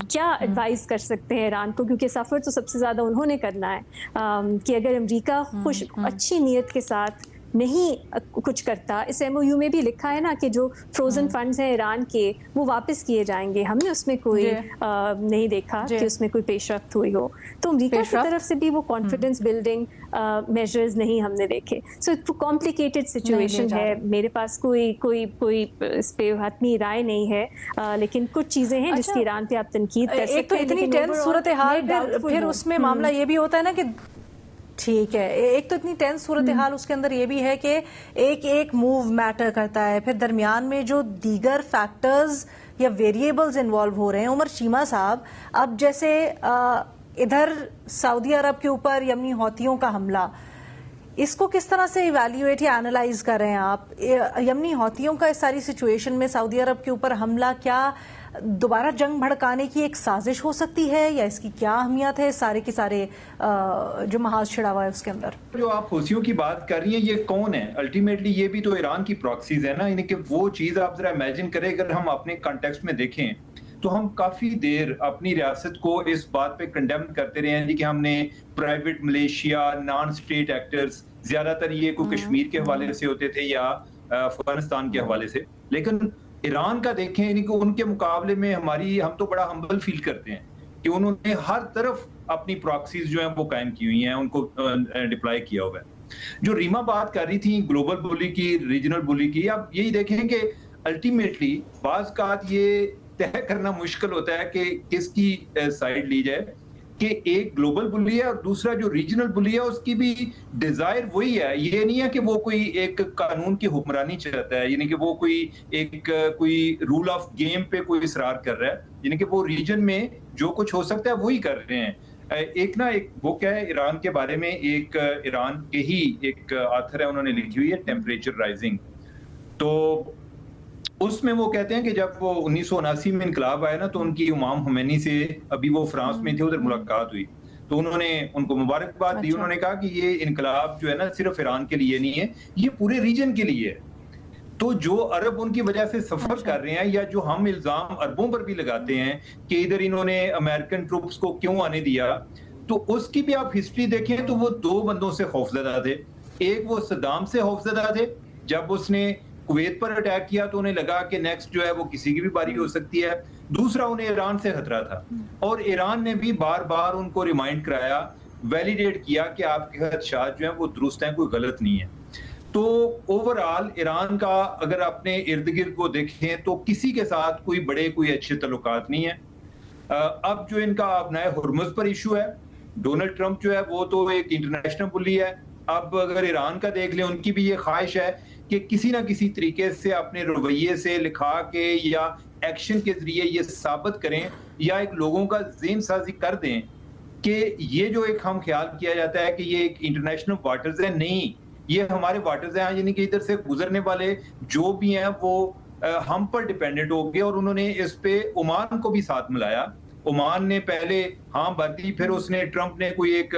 کیا ایڈوائز کر سکتے ہیں ایران کو, کیونکہ سفر تو سب سے زیادہ انہوں نے کرنا ہے کہ اگر امریکہ اچھی نیت کے ساتھ نہیں کچھ کرتا. اس MOU میں بھی لکھا ہے نا کہ جو فروزن فنڈز ہیں ایران کے وہ واپس کیے جائیں گے. ہم نے اس میں کوئی نہیں دیکھا کہ اس میں کوئی پیش رفت ہوئی ہو. تو امریکہ کی طرف سے بھی وہ کانفیڈنس بلڈنگ میجرز نہیں ہم نے دیکھے. سو کمپلیکیٹڈ سچویشن ہے. میرے پاس کوئی اس پہ حتمی رائے نہیں ہے, لیکن کچھ چیزیں ہیں جس کی ایران پہ آپ تنقید کر سکتے ہیں. اتنی ٹینس صورتحال, پھر اس میں معاملہ یہ بھی ہوتا ہے نا کہ ٹھیک ہے, ایک تو اتنی ٹینس صورتحال اس کے اندر یہ بھی ہے کہ ایک موو میٹر کرتا ہے, پھر درمیان میں جو دیگر فیکٹرز یا ویریبلز انوالو ہو رہے ہیں. عمر چیمہ صاحب, اب جیسے ادھر سعودی عرب کے اوپر یمنی حوثیوں کا حملہ, اس کو کس طرح سے ایویلیویٹ یا اینالائز کر رہے ہیں آپ؟ یمنی حوثیوں کا اس ساری سچویشن میں سعودی عرب کے اوپر حملہ کیا دوبارہ جنگ بھڑکانے کی ایک سازش ہو سکتی ہے, یا اس کی کیا اہمیت ہے سارے کے سارے جو محاذ چھڑا ہوا ہے اس کے اندر؟ جو آپ حوثیوں کی بات کر رہی ہیں یہ کون ہے؟ الٹیمیٹلی یہ بھی تو ایران کی پراکسیز ہے نا. یعنی کہ وہ چیز آپ ذرا امیجن کریں, اگر ہم اپنے کانٹیکسٹ میں دیکھیں تو ہم کافی دیر اپنی ریاست کو اس بات پہ کنڈیم کرتے رہے ہیں کہ ہم نے private militia, non state actors, زیادہ تر یہ کوئی کشمیر کے حوالے سے ہوتے تھے یا افغانستان کے حوالے سے. لیکن ایران کا دیکھیں, یعنی کہ ان کے مقابلے میں ہم تو بڑا ہمبل فیل کرتے ہیں کہ انہوں نے ہر طرف اپنی پراکسیز جو ہیں وہ قائم کی ہوئی ہیں, ان کو ڈپلائی کیا ہوا ہے. جو ریما بات کر رہی تھی گلوبل بولی کی, ریجنل بولی کی, آپ یہی دیکھیں کہ الٹیمیٹلی بعض اوقات یہ طے کرنا مشکل ہوتا ہے کہ کس کی سائیڈ لی جائے. کہ ایک گلوبل بلی ہے اور دوسرا جو ریجنل بلی ہے اس کی بھی ڈیزائر وہی ہے. یہ نہیں ہے کہ وہ کوئی ایک قانون کی حکمرانی چاہتا ہے, یعنی کہ وہ کوئی رول آف گیم پہ کوئی اصرار کر رہا ہے, یعنی کہ وہ ریجن میں جو کچھ ہو سکتا ہے وہی کر رہے ہیں. ایک بک ہے ایران کے بارے میں, ایک ایران کے ہی ایک آتھر ہے, انہوں نے لکھی ہوئی ہے ٹیمپریچر رائزنگ. تو اس میں وہ کہتے ہیں کہ جب وہ 1979 میں انقلاب آیا نا تو ان کی امام خمینی سے, ابھی وہ فرانس میں تھے, ادھر ملاقات ہوئی تو انہوں نے ان کو مبارکباد دی. انہوں نے کہا کہ یہ انقلاب جو ہے نا صرف ایران کے لیے نہیں ہے, یہ پورے ریجن کے لیے ہے. تو جو عرب ان کی وجہ سے سفر کر رہے ہیں, یا جو ہم الزام عربوں پر بھی لگاتے ہیں کہ ادھر انہوں نے امریکن ٹروپس کو کیوں آنے دیا, تو اس کی بھی آپ ہسٹری دیکھیں تو وہ دو بندوں سے خوفزدہ تھے. ایک وہ صدام سے خوفزدہ تھے, جب اس نے کویت پر اٹیک کیا تو انہیں لگا کہ نیکسٹ جو ہے وہ کسی کی بھی باری ہو سکتی ہے. دوسرا انہیں ایران سے خطرہ تھا, اور ایران نے بھی بار بار ان کو ریمائنڈ کرایا, ویلیڈیٹ کیا کہ آپ کے خدشات جو ہیں وہ درست ہیں, کوئی غلط نہیں ہے. تو اوورآل ایران کا اگر اپنے ارد گرد کو دیکھیں تو کسی کے ساتھ کوئی اچھے تعلقات نہیں ہیں. اب جو ان کا نئے ہرمز پر ایشو ہے, ڈونلڈ ٹرمپ جو ہے وہ تو ایک انٹرنیشنل بلی ہے. اب اگر ایران کا دیکھ لیں, ان کی بھی یہ خواہش ہے کہ کسی نہ کسی طریقے سے اپنے رویے سے لکھا کے یا ایکشن کے ذریعے یہ ثابت کریں, یا ایک لوگوں کا ذہن سازی کر دیں کہ یہ جو ایک ہم خیال کیا جاتا ہے کہ یہ ایک انٹرنیشنل واٹرز ہے, نہیں, یہ ہمارے واٹرز ہیں, یعنی کہ ادھر سے گزرنے والے جو بھی ہیں وہ ہم پر ڈیپینڈنٹ ہو گئے. اور انہوں نے اس پہ عمان کو بھی ساتھ ملایا. عمان نے پہلے ہاں بھر دی, پھر اس نے ٹرمپ نے کوئی ایک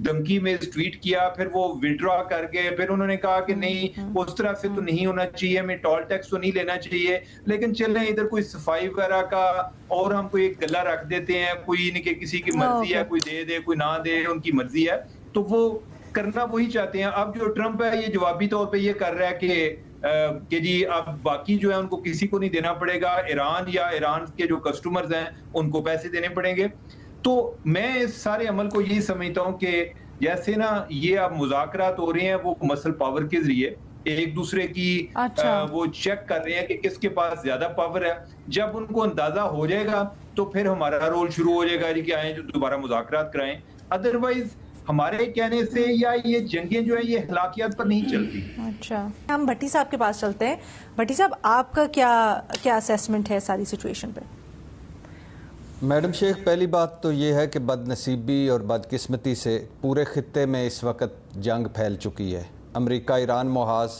دھمکی میں ٹویٹ کیا, پھر وہ وڈرا کر گئے, پھر انہوں نے کہا کہ نہیں اس طرح سے تو نہیں ہونا چاہیے, ہمیں ٹول ٹیکس تو نہیں لینا چاہیے, لیکن چلیں ادھر کوئی صفائی وغیرہ کا اور ہم کوئی ایک گلہ رکھ دیتے ہیں, کوئی نہیں کہ کسی کی مرضی ہے, کوئی دے دے کوئی نہ دے, ان کی مرضی ہے, تو وہ کرنا وہی چاہتے ہیں. اب جو ٹرمپ ہے یہ جوابی طور پہ یہ کر رہا ہے کہ جی اب باقی جو ہے ان کو کسی کو نہیں دینا پڑے گا, ایران یا ایران کے جو کسٹمرز ہیں ان کو پیسے دینے پڑیں گے. تو میں اس سارے عمل کو یہی سمجھتا ہوں کہ جیسے نا یہ اب مذاکرات ہو رہے ہیں وہ مسل پاور کے ذریعے ایک دوسرے کی وہ چیک کر رہے ہیں کہ کس کے پاس زیادہ پاور ہے. جب ان کو اندازہ ہو جائے گا تو پھر ہمارا رول شروع ہو جائے گا جی کہ آئیں جو دوبارہ مذاکرات کرائیں. ادروائز ہمارے کہنے سے یا یہ جنگیں جو ہیں یہ اخلاقیات پر نہیں چلتی. اچھا, ہم بھٹی صاحب کے پاس چلتے ہیں. بھٹی صاحب, آپ کا کیا اسیسمنٹ ہے ساری سچویشن پہ؟ میڈم شیخ, پہلی بات تو یہ ہے کہ بد نصیبی اور بدقسمتی سے پورے خطے میں اس وقت جنگ پھیل چکی ہے. امریکہ ایران محاذ,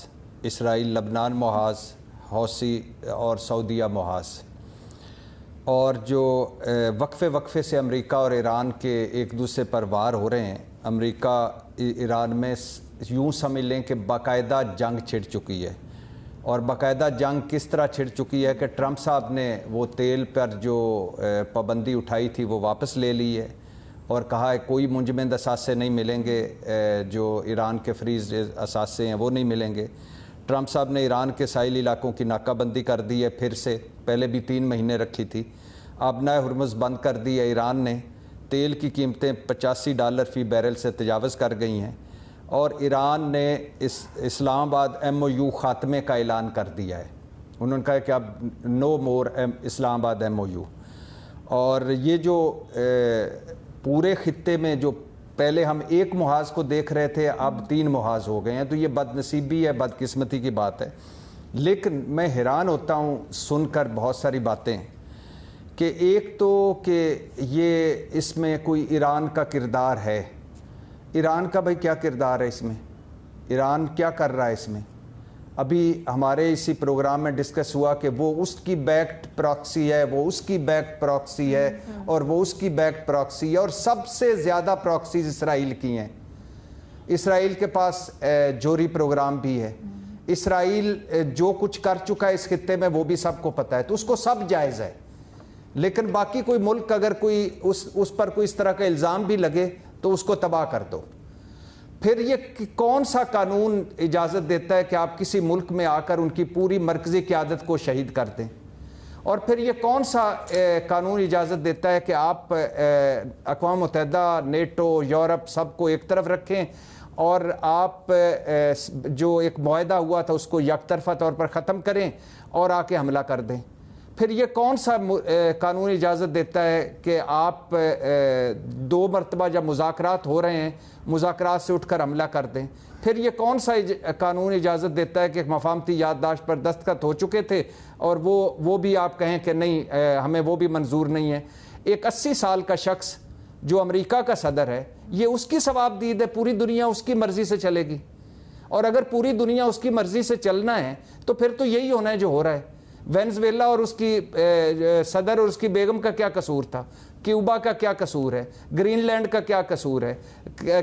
اسرائیل لبنان محاذ, حوثی اور سعودیہ محاذ, اور جو وقفے سے امریکہ اور ایران کے ایک دوسرے پر وار ہو رہے ہیں. امریکہ ایران میں یوں سمجھ لیں کہ باقاعدہ جنگ چھڑ چکی ہے, اور باقاعدہ جنگ کس طرح چھڑ چکی ہے کہ ٹرمپ صاحب نے وہ تیل پر جو پابندی اٹھائی تھی وہ واپس لے لی ہے, اور کہا ہے کوئی منجمد اثاثے نہیں ملیں گے, جو ایران کے فریز اثاثے ہیں وہ نہیں ملیں گے. ٹرمپ صاحب نے ایران کے ساحلی علاقوں کی ناکہ بندی کر دی ہے پھر سے, پہلے بھی 3 مہینے رکھی تھی. اب نئے ہرمز بند کر دی ہے ایران نے. تیل کی قیمتیں $85 فی بیرل سے تجاوز کر گئی ہیں, اور ایران نے اسلام آباد MOU خاتمے کا اعلان کر دیا ہے. انہوں نے کہا کہ اب نو مور اسلام آباد MOU. اور یہ جو پورے خطے میں جو پہلے ہم ایک محاذ کو دیکھ رہے تھے اب 3 محاذ ہو گئے ہیں, تو یہ بد نصیبی ہے, بدقسمتی کی بات ہے. لیکن میں حیران ہوتا ہوں سن کر بہت ساری باتیں کہ ایک تو کہ یہ اس میں کوئی ایران کا کردار ہے. ایران کا بھائی کیا کردار ہے اس میں؟ ایران کیا کر رہا ہے اس میں؟ ابھی ہمارے اسی پروگرام میں ڈسکس ہوا کہ وہ اس کی بیکڈ پراکسی ہے, وہ اس کی بیکڈ پراکسی ہے, اور وہ اس کی بیکڈ پراکسی ہے, اور سب سے زیادہ پراکسیز اسرائیل کی ہیں. اسرائیل کے پاس جوہری پروگرام بھی ہے. اسرائیل جو کچھ کر چکا ہے اس خطے میں وہ بھی سب کو پتہ ہے, تو اس کو سب جائز ہے. لیکن باقی کوئی ملک اگر کوئی اس پر کوئی اس طرح کا الزام بھی لگے تو اس کو تباہ کر دو. پھر یہ کون سا قانون اجازت دیتا ہے کہ آپ کسی ملک میں آ کر ان کی پوری مرکزی قیادت کو شہید کر دیں؟ اور پھر یہ کون سا قانون اجازت دیتا ہے کہ آپ اقوام متحدہ, نیٹو, یورپ سب کو ایک طرف رکھیں اور آپ جو ایک معاہدہ ہوا تھا اس کو یک طرفہ طور پر ختم کریں اور آ کے حملہ کر دیں؟ پھر یہ کون سا قانون اجازت دیتا ہے کہ آپ 2 مرتبہ جب مذاکرات ہو رہے ہیں مذاکرات سے اٹھ کر حملہ کر دیں؟ پھر یہ کون سا قانون اجازت دیتا ہے کہ مفاہمتی یادداشت پر دستخط ہو چکے تھے اور وہ بھی آپ کہیں کہ نہیں ہمیں وہ بھی منظور نہیں ہے؟ ایک 80 سال کا شخص جو امریکہ کا صدر ہے، یہ اس کی ثواب دید ہے، پوری دنیا اس کی مرضی سے چلے گی، اور اگر پوری دنیا اس کی مرضی سے چلنا ہے تو پھر تو یہی ہونا ہے جو ہو رہا ہے۔ وینزویلا اور اس کی صدر اور اس کی بیگم کا کیا قصور تھا؟ کیوبا کا کیا قصور ہے؟ گرین لینڈ کا کیا قصور ہے؟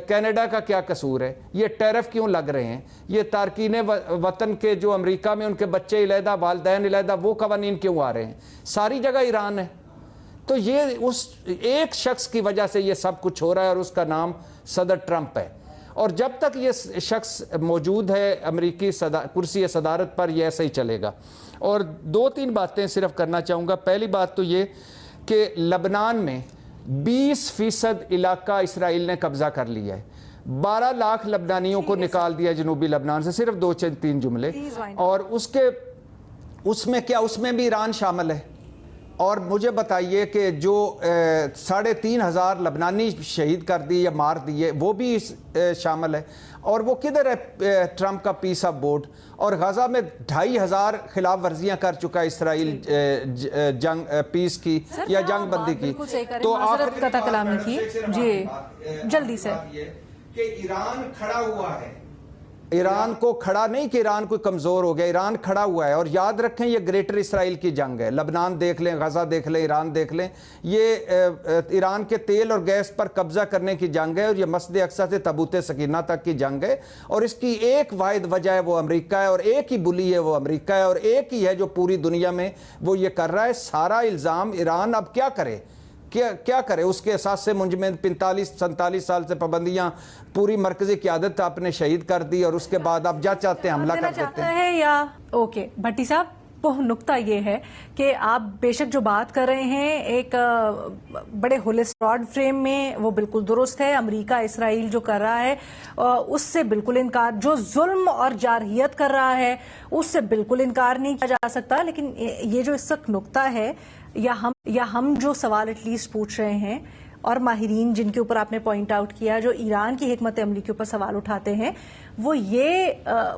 کینیڈا کا کیا قصور ہے؟ یہ ٹیرف کیوں لگ رہے ہیں؟ یہ تارکین وطن کے جو امریکہ میں ان کے بچے علیحدہ، والدین علیحدہ، وہ قوانین کیوں آ رہے ہیں؟ ساری جگہ ایران ہے۔ تو یہ اس ایک شخص کی وجہ سے یہ سب کچھ ہو رہا ہے، اور اس کا نام صدر ٹرمپ ہے، اور جب تک یہ شخص موجود ہے امریکی کرسی صدارت پر یہ ایسا ہی چلے گا۔ اور 2-3 باتیں صرف کرنا چاہوں گا۔ پہلی بات تو یہ کہ لبنان میں 20% علاقہ اسرائیل نے قبضہ کر لیا ہے، 12 لاکھ لبنانیوں کو نکال دیا جنوبی لبنان سے۔ صرف 2-3 جملے، اور اس میں کیا، اس میں بھی ایران شامل ہے؟ اور مجھے بتائیے کہ جو 3,500 لبنانی شہید کر دیے یا مار دیے وہ بھی شامل ہے، اور وہ کدھر ہے ٹرمپ کا پیس آف بورڈ؟ اور غزہ میں 2,500 خلاف ورزیاں کر چکا ہے اسرائیل جنگ پیس کی یا جنگ بندی کی۔ تو آخر کا کلام کی جی جلدی سے کہ ایران کھڑا ہوا ہے، ایران کو کھڑا نہیں کہ ایران کوئی کمزور ہو گیا، ایران کھڑا ہوا ہے۔ اور یاد رکھیں یہ گریٹر اسرائیل کی جنگ ہے، لبنان دیکھ لیں، غزہ دیکھ لیں، ایران دیکھ لیں، یہ ایران کے تیل اور گیس پر قبضہ کرنے کی جنگ ہے، اور یہ مسجد اقصی سے تابوت سکینہ تک کی جنگ ہے، اور اس کی ایک واحد وجہ ہے وہ امریکہ ہے، اور ایک ہی بلی ہے وہ امریکہ ہے، اور ایک ہی ہے جو پوری دنیا میں وہ یہ کر رہا ہے۔ سارا الزام ایران اب کیا کرے، کیا کرے؟ اس کے احساس سے منجمد 45-47 سال سے پابندیاں، پوری مرکزی قیادت آپ نے شہید کر دی، اور اس کے بعد آپ جا چاہتے ہیں حملہ کر دیتے ہیں۔ یا اوکے بھٹی صاحب، وہ نقطہ یہ ہے کہ آپ بے شک جو بات کر رہے ہیں ایک بڑے براڈ فریم میں وہ بالکل درست ہے۔ امریکہ اسرائیل جو کر رہا ہے اس سے بالکل انکار، جو ظلم اور جارحیت کر رہا ہے اس سے بالکل انکار نہیں کیا جا سکتا، لیکن یہ جو اس وقت نقطہ ہے یا ہم جو سوال ایٹ لیسٹ پوچھ رہے ہیں، اور ماہرین جن کے اوپر آپ نے پوائنٹ آؤٹ کیا جو ایران کی حکمت عملی کے اوپر سوال اٹھاتے ہیں، وہ یہ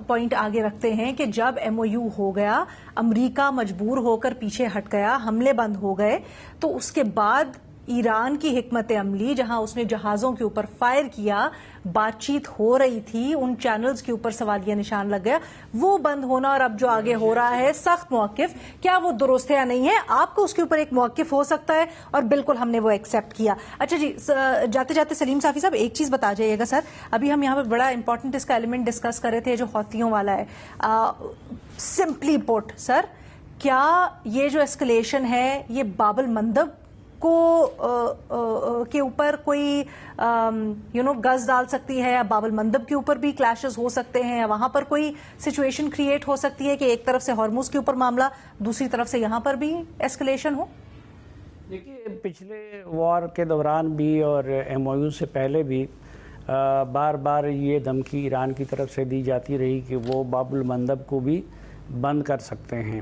پوائنٹ آگے رکھتے ہیں کہ جب MOU ہو گیا، امریکہ مجبور ہو کر پیچھے ہٹ گیا، حملے بند ہو گئے، تو اس کے بعد ایران کی حکمت عملی جہاں اس نے جہازوں کے اوپر فائر کیا، بات چیت ہو رہی تھی، ان چینلز کے اوپر سوالیہ نشان لگ گیا، وہ بند ہونا اور اب جو آگے ہو رہا ہے سخت موقف، کیا وہ درست ہے یا نہیں ہے؟ آپ کو اس کے اوپر ایک موقف ہو سکتا ہے، اور بالکل ہم نے وہ ایکسیپٹ کیا۔ اچھا جی، جاتے جاتے سلیم صافی صاحب ایک چیز بتا جائیے گا سر، ابھی ہم یہاں پہ بڑا امپورٹنٹ اس کا ایلیمنٹ ڈسکس کر رہے تھے جو حوثیوں والا ہے۔ سمپلی پٹ سر، کیا یہ جو اسکلیشن ہے یہ باب المندب کے اوپر کوئی گز ڈال سکتی ہے، یا باب المندب کے اوپر بھی کلیشز ہو سکتے ہیں، یا وہاں پر کوئی سچویشن کریٹ ہو سکتی ہے کہ ایک طرف سے ہارموز کے اوپر معاملہ، دوسری طرف سے یہاں پر بھی ایسکلیشن ہو؟ دیکھیے، پچھلے وار کے دوران بھی اور MOU سے پہلے بھی بار بار یہ دھمکی ایران کی طرف سے دی جاتی رہی کہ وہ باب المندب کو بھی بند کر سکتے ہیں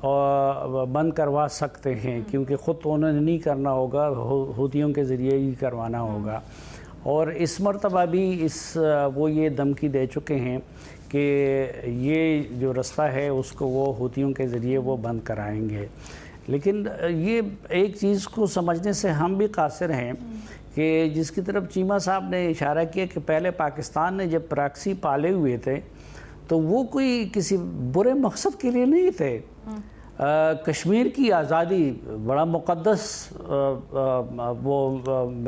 اور بند کروا سکتے ہیں، کیونکہ خود تو انہوں نے نہیں کرنا ہوگا، حوثیوں کے ذریعے ہی کروانا ہوگا۔ اور اس مرتبہ بھی وہ یہ دھمکی دے چکے ہیں کہ یہ جو رستہ ہے اس کو وہ حوثیوں کے ذریعے وہ بند کرائیں گے۔ لیکن یہ ایک چیز کو سمجھنے سے ہم بھی قاصر ہیں کہ جس کی طرف چیمہ صاحب نے اشارہ کیا کہ پہلے پاکستان نے جب پراکسی پالے ہوئے تھے تو وہ کوئی کسی برے مقصد کے لیے نہیں تھے۔ کشمیر کی آزادی بڑا مقدس وہ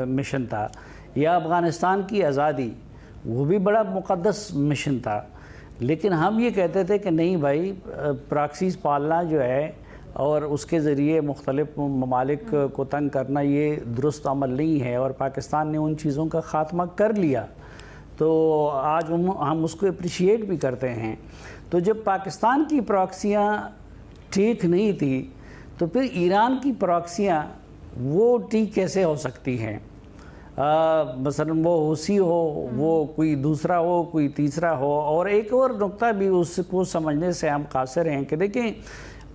مشن تھا، یا افغانستان کی آزادی وہ بھی بڑا مقدس مشن تھا، لیکن ہم یہ کہتے تھے کہ نہیں بھائی، پراکسیز پالنا جو ہے اور اس کے ذریعے مختلف ممالک کو تنگ کرنا یہ درست عمل نہیں ہے، اور پاکستان نے ان چیزوں کا خاتمہ کر لیا، تو آج ہم اس کو اپریشیٹ بھی کرتے ہیں۔ تو جب پاکستان کی پراکسیاں ٹھیک نہیں تھی تو پھر ایران کی پراکسیاں وہ ٹھیک کیسے ہو سکتی ہیں؟ مثلا وہ حوثی ہو، وہ کوئی دوسرا ہو، کوئی تیسرا ہو۔ اور ایک اور نقطہ بھی اس کو سمجھنے سے ہم قاصر ہیں کہ دیکھیں،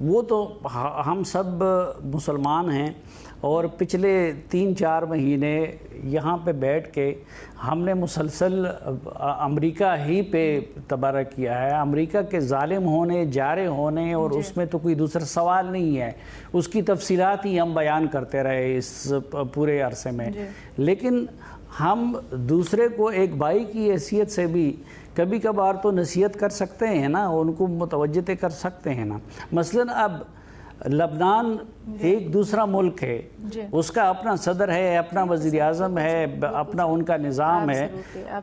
وہ تو ہم سب مسلمان ہیں، اور پچھلے 3-4 مہینے یہاں پہ بیٹھ کے ہم نے مسلسل امریکہ ہی پہ تبارہ کیا ہے، امریکہ کے ظالم ہونے، جارے ہونے، اور اس میں تو کوئی دوسرا سوال نہیں ہے، اس کی تفصیلات ہی ہم بیان کرتے رہے اس پورے عرصے میں، لیکن ہم دوسرے کو ایک بھائی کی حیثیت سے بھی کبھی کبھار تو نصیحت کر سکتے ہیں نا، ان کو متوجہ کر سکتے ہیں نا۔ مثلاً اب لبنان ایک دوسرا ملک ہے، اس کا اپنا صدر ہے، اپنا وزیر اعظم ہے، اپنا ان کا نظام ہے،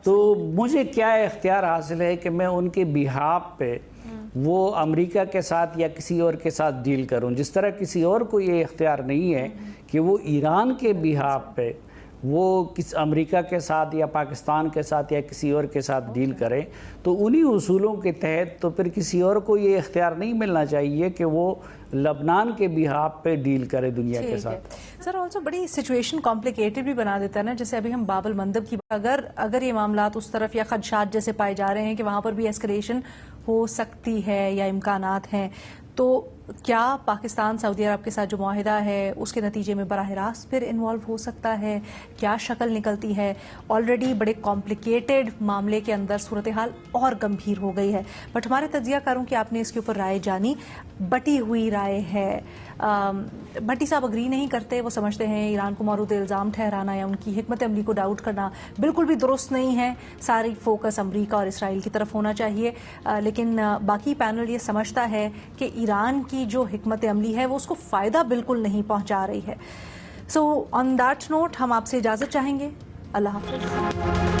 تو مجھے کیا اختیار حاصل ہے کہ میں ان کے بیہاف پہ وہ امریکہ کے ساتھ یا کسی اور کے ساتھ ڈیل کروں، جس طرح کسی اور کو یہ اختیار نہیں ہے کہ وہ ایران کے بیہاف پہ وہ امریکہ کے ساتھ یا پاکستان کے ساتھ یا کسی اور کے ساتھ ڈیل کرے۔ تو انہی اصولوں کے تحت تو پھر کسی اور کو یہ اختیار نہیں ملنا چاہیے کہ وہ لبنان کے بیہاف پہ ڈیل کرے دنیا کے ساتھ۔ سر آلسو بڑی سچویشن کمپلیکیٹڈ بھی بنا دیتا ہے نا، جیسے ابھی ہم باب المندب کی اگر یہ معاملات اس طرف یا خدشات جیسے پائے جا رہے ہیں کہ وہاں پر بھی ایسکلیشن ہو سکتی ہے یا امکانات ہیں، تو کیا پاکستان سعودی عرب کے ساتھ جو معاہدہ ہے اس کے نتیجے میں براہ راست پھر انوالو ہو سکتا ہے؟ کیا شکل نکلتی ہے؟ آلریڈی بڑے کمپلیکیٹڈ معاملے کے اندر صورتحال اور گمبھیر ہو گئی ہے، بٹ ہمارے تجزیہ کاروں کی آپ نے اس کے اوپر رائے جانی، بٹی ہوئی رائے ہے۔ بھٹی صاحب اگری نہیں کرتے، وہ سمجھتے ہیں ایران کو مورد الزام ٹھہرانا یا ان کی حکمت عملی کو ڈاؤٹ کرنا بالکل بھی درست نہیں ہے، ساری فوکس امریکہ اور اسرائیل کی طرف ہونا چاہیے، لیکن باقی پینل یہ سمجھتا ہے کہ ایران کی جو حکمت عملی ہے وہ اس کو فائدہ بالکل نہیں پہنچا رہی ہے۔ سو آن دیٹ نوٹ ہم آپ سے اجازت چاہیں گے، اللہ حافظ۔